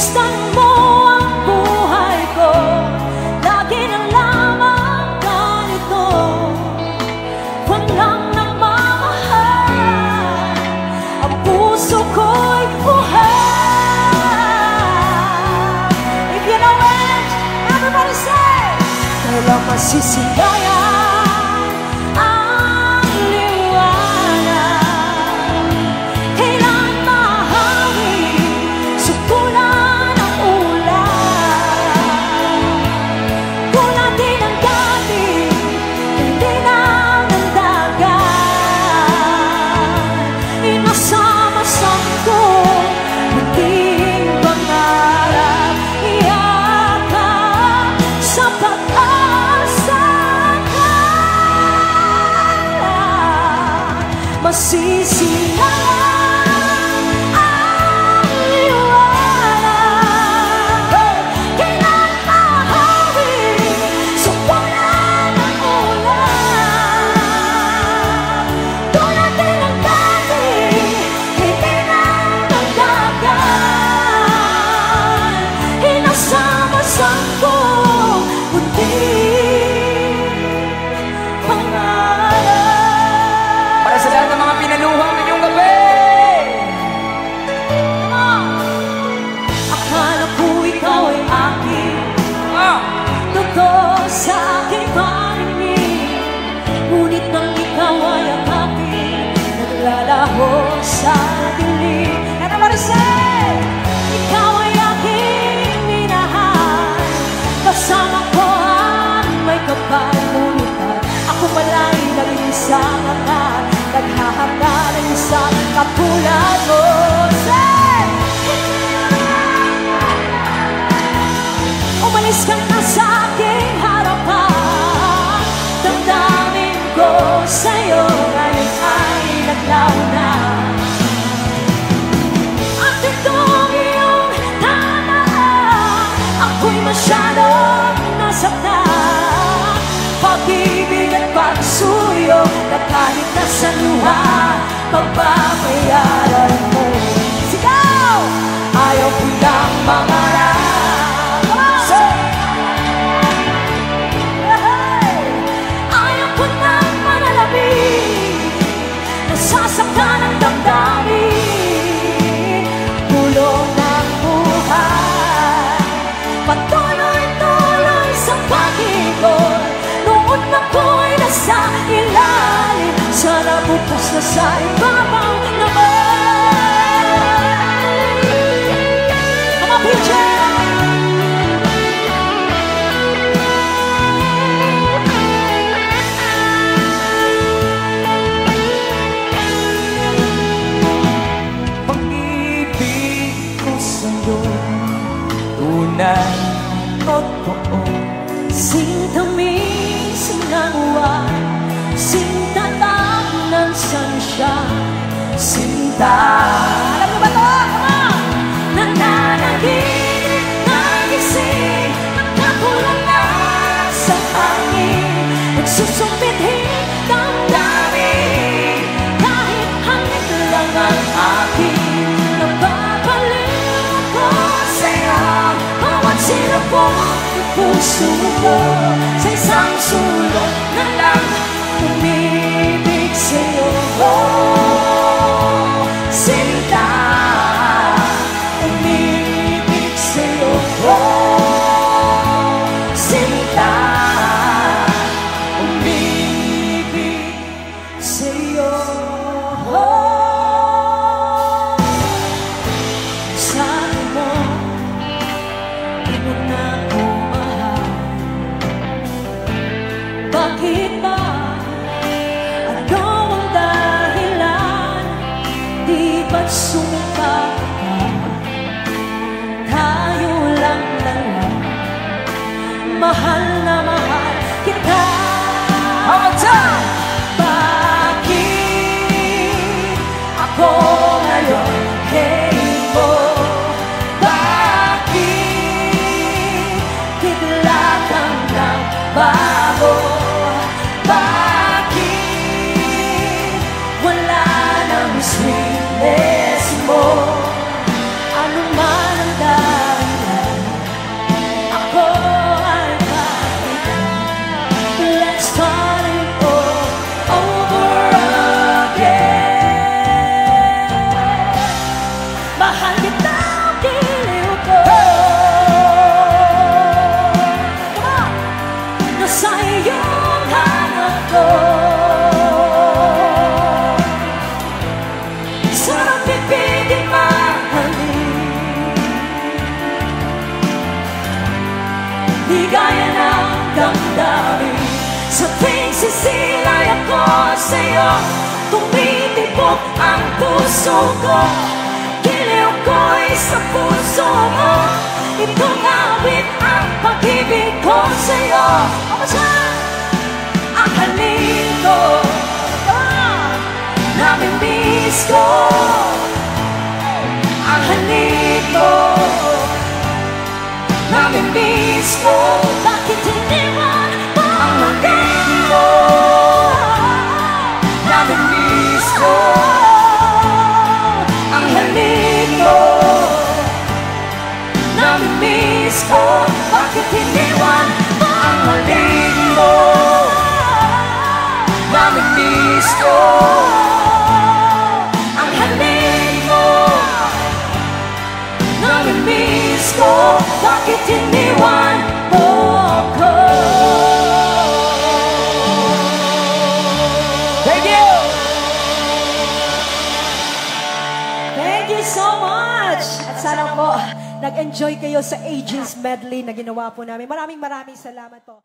Kamustahin mo ang buhay ko, lagi na lamang ganito. Walang nagmamahal, ang puso ko'y buhay. If you know it, everybody say, kailang masisilayan ang liwanag, kailan mahawi sukulan ang ulan. Tulad din ang dati, hindi na ng dagat, inasama-sam ko munting pangarap, iyakan sa pag-asa ka. Masisilayan ang liwanag, kailan mahawi sukulan ang ulan. Tulad din ng dati, hindi na ng dagat, inasama-sam ko munting pangarap. Para sa lahat ng mga pinaluhang ngayong gabi. Akala ko ikaw ay akin, Ah! totoo sa aking paninig. Ngunit nang ikaw ay akapin, naglalaho sa dilim. Everybody say, ikaw ay aking minahal, kasama ko ang may kapal. Ngunit ako pala'y nag-iisa ka, naghahangad ng isang katulad mo. Say, umalis ka na sa aking harapan, damdamin ko sa'yo ngayon ay naglaho na. At itong iyong tamaan, ako'y masyadong nasaktan. Pag-ibig at pagsuyo, na kahit nasa luha, pagbabayaran mo. Sigaw! Ayaw ko lang mangarap. Ayaw ko lang manalabing, nasasaktan ang damdamin. Tulong ng buhay, patuloy-tuloy sa pag-ibig. Noon ako'y nasa ilalim, sana bukas na sa ibabaw naman. Come on, PJ! Pag-ibig ko sa'yo, tunay, totoo. Sintamis ng uwan, sintatag ng sunshine, sinta. Alam niyo ba ito? Come on! Nananaginip, nagising, nagkakulang na sa hangin, nagsusumbithing damdamin, kahit hangin lang ang akin. Napapaliw ako sa'yo, bawat sinapong puso ko, sa isang sulok na lang umibig sa'yo. Sinta, umibig sa'yo. Sinta, umibig sa'yo. Sabi mo, di mo na ako mahal. Bakit ba? Ano ang dahilan? Di ba't sumpa ka? Tayo lang lang, mahal na mahal kita. Hanggang saan? Bakit ako ngayon hate mo? Bakit bigla kang nagbago? Bakit wala nang sweetness mo? Ano man ang dahilan? Sarap ibigin mahalin. Di gaya ng damdamin. Sa tuwing sisilay ako sa'yo, tumitibok ang puso ko. Giliw ko'y sa puso mo. Itong awit ang pag-ibig ko sa'yo. Ako siya, ang halin ko, namimiss ko. Ang halin mo, namimiss ko. Bakit iniwan mo ang halin mo? Namimiss ko. Ang halin mo, namimiss ko. Bakit iniwan mo ang halin mo? Namimiss ko. Ang halin mo, namimiss ko. Bakit iniwan mo ako? Thank you! Thank you so much! At sana po, nag-enjoy kayo sa Aegis Medley na ginawa po namin. Maraming salamat po.